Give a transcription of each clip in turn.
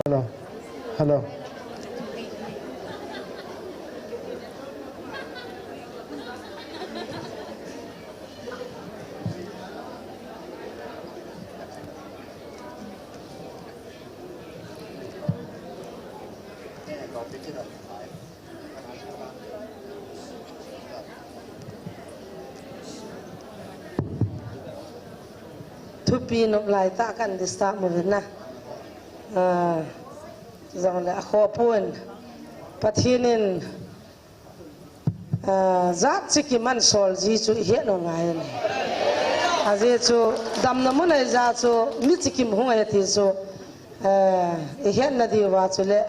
Hello. Hello. Tupi nuk lai tak kan di start mungkin nah. Jangan le aku pun patinin zat cikiman sol ji cu hiat no ngai ni. Aje cu dam namun ai zat cu mi cikim hung ai ti cu hiat na di wa cu le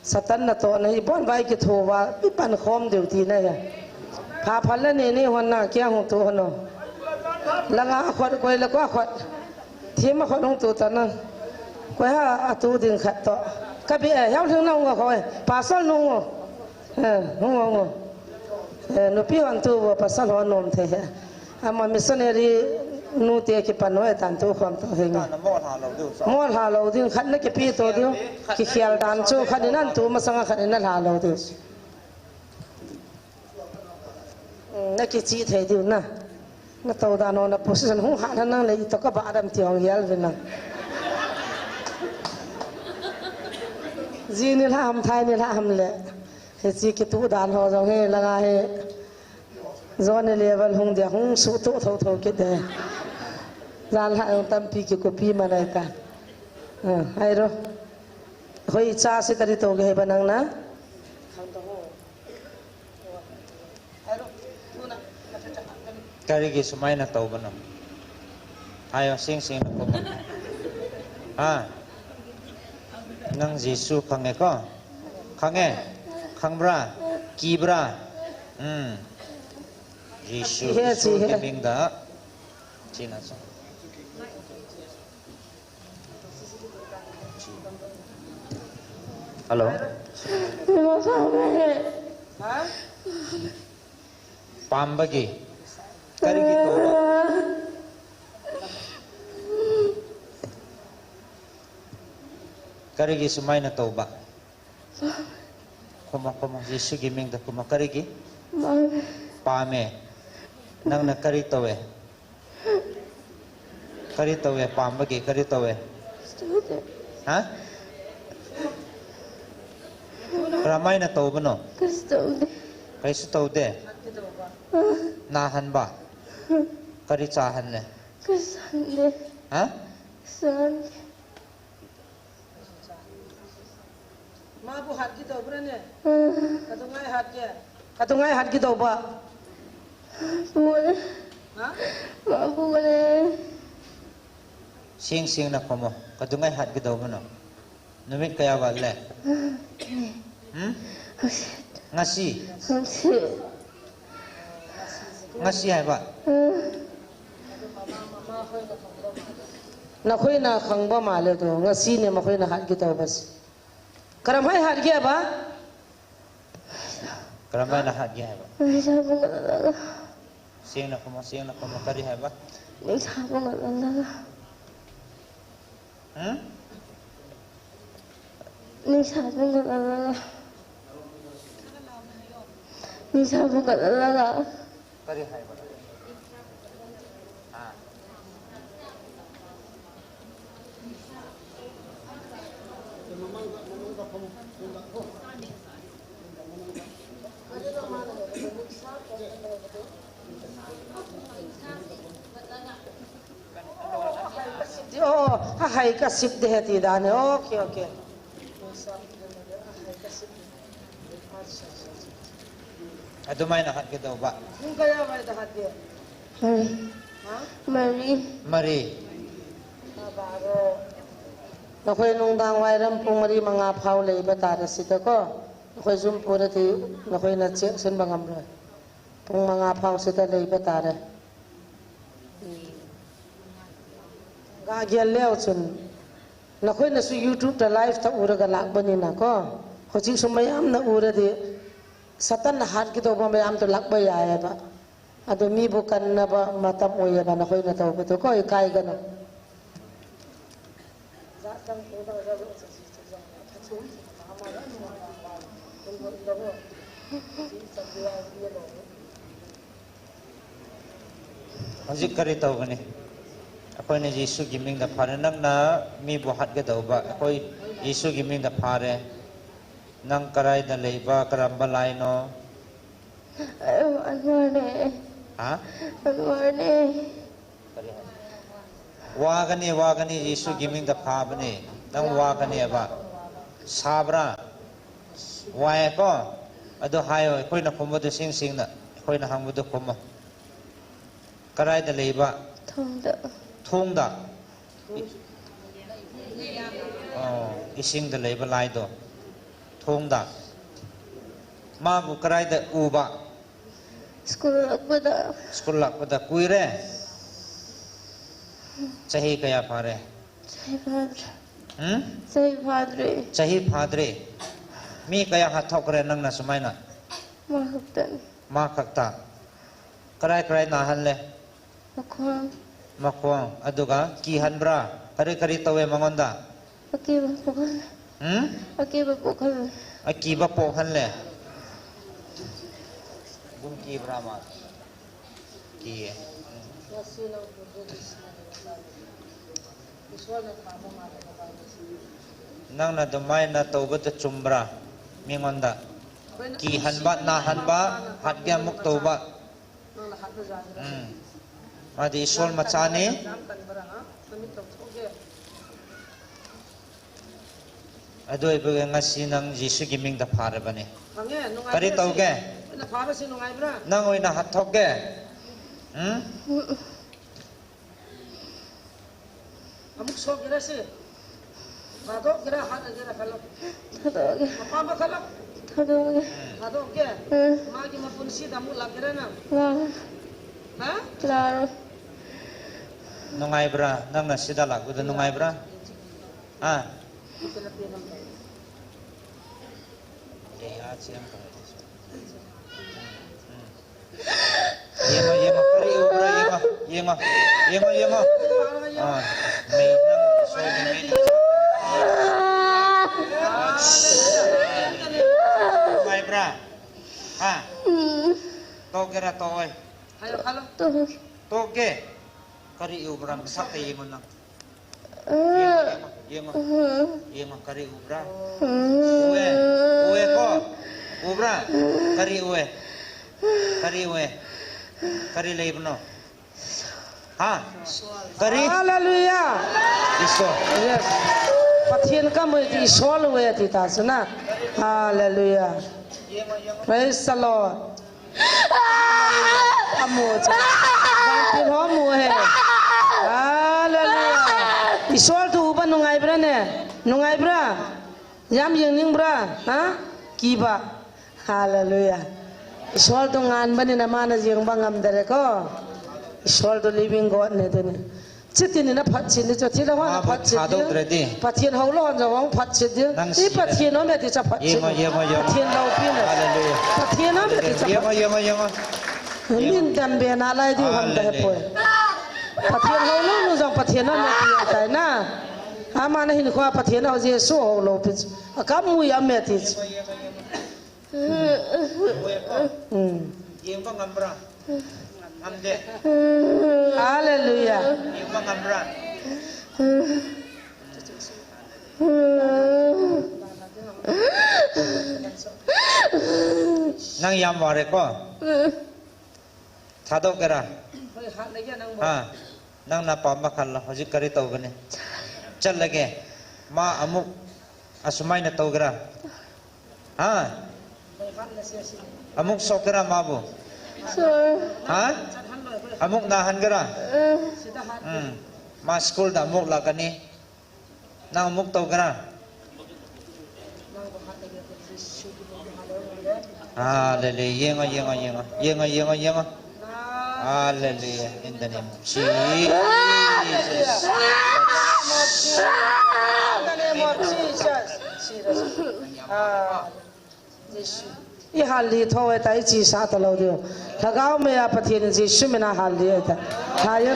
satan na to na ibon bai ki tho wa pi pan khom deu ti na ya. Pha phal ne ni hon na kya hung to hono. Langa khot koi la kwa khot. Thiam khot hung to ta na. Koi ha atu din khat to. Ka bi yau thung nong ko khoi. Pa sol nong. Hung nong. No pi wan tu pa sol ho nom the. Ama missionary nu te ki panoi tan tu khom to heng. Mo ha lo din khat na ki pi to dio. Ki khial dan chu khat nan tu ma sanga khat na ha lo dio. Na ki chi the dio na. Na to da no na position hung ha na le to ka ba adam ti ong yal vin na. Ji ni la ham thai ni la ham le. He chi ki tu dan ho jong he langa he. Zone level hung dia hung su tu tho tho ki de. Ran ha tam pi ki ko pi ma nai ka. Hai ro. Hoi cha se tari to ge banang na. Karigi sumay na tao ba no? Ayaw sing na po mo. Nang Jisu kange ko? Kange? Kangbra? Kibra? Jisu kiming da? China so. Halo? Pambagi? Karigi to ba? Karigi sumay na to ba? Kuma Jisu giming da kuma karigi? Pame. Nang nakari to we. Kari to we pambagi kari to we. Ha? Ramay na to ba no? Kaiso to de. Nahan ba? Kari chahan ne. Ha? Mabu hat ki to brane. Katungai hat ki to ba. Boleh. Ha? Boleh. Sing na komo. Kadungay hat ki daw mo no. Numit kaya ba le? Ngasi. Ngasi ay ba? Na khoi na khang ba ma le to ngasi ne ma khoi na hat ki to bas. Karamai hat ki ba? Karamay na hat ay ba? Sing na komo kari ay ba? Kari ay ba? Oh, hai ka sip de heti dane. Okay. Adumay na hat ki daw ba? Kung kaya may dahat ki. Mari. Na khoi nung dang wai ram pung mari manga phau le ba ta si ta ko. Na khoi zum pura ti na khoi na che sen bangam ra. Pung manga phau si ta le ba ta re. Ga gyal leo chun na khoi na su YouTube ta live ta ura ga lak bani na ko khochi sumayam na ura de satan na hat ki to ba mayam to lak ba ya ba ado mi bu kan na ba matam o ya ba na khoi na to ba to ko kai ga na za sang ko da Hojik kari tau gani. Ako ni Yesu giming da pare nang na mi buhat ga daw ba. Ako Yesu giming da pare nang karay da leiba karamba lai no. Ha? Wagani Yesu giming da pa bani. Nang wagani ba. Sabra. Wai ko. Ado hayo ko na kumo do sing sing na. Ko na hang mo do kumo. Karay da leiba. Thongda. Oh, ising da leiba lai do. Thongda. Ma bu karay da uba. School lakpada kuire. Chahi kaya pare. Chahi padre. Mi kaya hathok re nang na sumay na. Ma kakta. Karay nahan le. Makwang. Aduga kihan bra. Kari tawe mangonda. Akiba pohan le. Bungki Brahma. Ki. Nang na damay na tawba ta chumbra. Mingonda. Ki hanba na hanba hatga muk tawba. Madi isol machani. Adoy baga ngasi nang Yesu giming da pare bani. Kari tawge. Nang oy na hathok ge. Amuk sok gira si. Hadok gira hat gira kalap. Apa kalap? Hadok ge. Magi mapun si damu lak gira na. Ha? Claro. Nungai bra, nang na sida lak udah nungai bra. Ah. Ya, siang Yema kari ubra yema. Ah, may nang so may. Nungai bra. Ah. Togera toy. Halo. Toge. Kari ubra sak yema nang. Yema kari ubra. Uwe ko. Ubra. Kari uwe. Kari leibno. Ha? Kari. Hallelujah. Iso. Yes. Pathian ka mo di sol we ti ta suna. Hallelujah. Praise the Lord. Amo cha. Ban ho mo he. Hallelujah. Isol tu uban nungai bra ne. Nungai bra. Yam yeng bra. Ha? Kiba. Hallelujah. Isol tu ngan bani na mana jeng bangam dere ko. Isol tu living God ne dene. Chitin na phat chin cho thila wa na phat chin. Pathian ho lo ja wang phat chin. Ni pathian no me ti cha phat chin. Pathian lau pi ne. Hallelujah. Pathian no me ti cha. Yema. Min dam be na lai di hom da poi. Pathian ho lo no jang pathian no me ti tai na. Ama na hin khwa pathian ho je so ho lo pi. Akam mu ya me ti. Yema ngambra. Amde. Hallelujah. Yema ngambra. Nang yam ware ko. Thadok kera. Ha. Nang na pamba khalla hojik kari tau gane. Chal lage. Ma amuk asumai na tau kera. Ha. Amuk sokera mabu. Ha? Amuk nahan kera. Ma school da amuk lagani. Nang amuk tau kera. Hallelujah. Yenga. Hallelujah. In the name of Jesus. In the name of Jesus. Ye hali thoe tai chi sa ta lo dio. Thagao me ya pathian ji shumina hali ta. Hayo.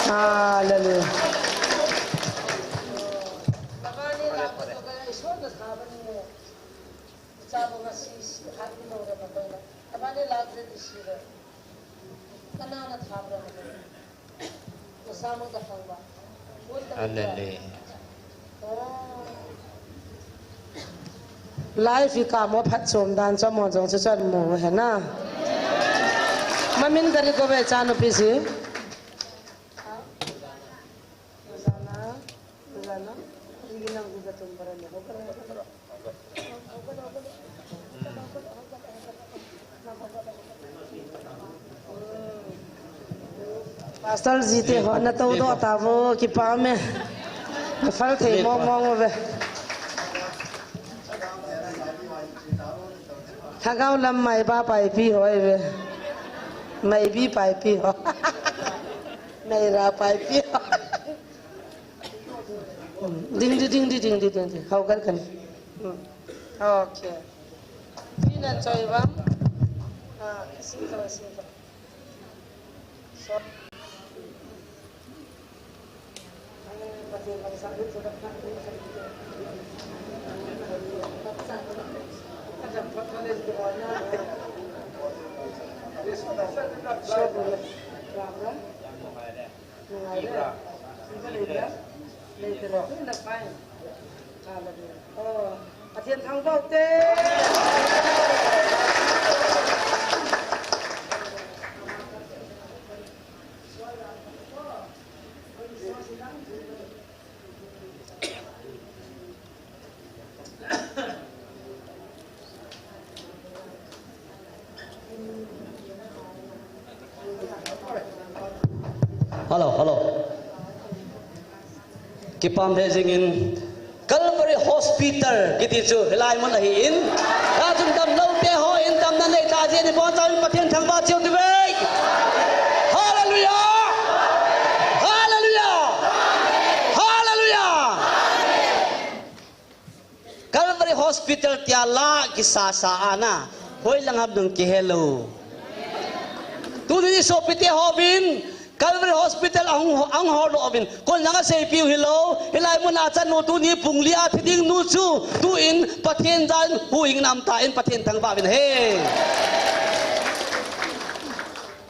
Hallelujah. Chabo ngasi hati lo ra ma ba abane lagre disira kana na thabra ma samu da khangba alele life ka mo phat chom dan cha mo jong cha chan mo he na mamin kari ko be cha no pi si Zana inginang gugatun para ni ho Pastor जीते हो न तो दो तावो कि पामे फल थे मोंग मोंग वे हगाव लम माई बा पाई पी होए वे माई भी पाई पी हो नहीं रा पाई पी हो डिंग डिंग डिंग डिंग डिंग डिंग हाउ कर ओके तीन चोई बम हां सिंगल सो Thiên thắng vô tê Hello. Kipam dezing in Calvary Hospital kiti chu helai mon hi in ta chung tam lo te ho in tam nan nei ta je ni bon ta pathian thang ba chiu ti ve Hallelujah Hallelujah Hallelujah Calvary Hospital tia la ki sa ana hoi lang hab dung ki hello tu ni so pite hobin Calvary Hospital ang holo obin kon nanga sei piu hello hilai mun a chan no tu ni punglia thiding nu chu tu in pathian jan hu ing nam ta in pathian thang ba bin he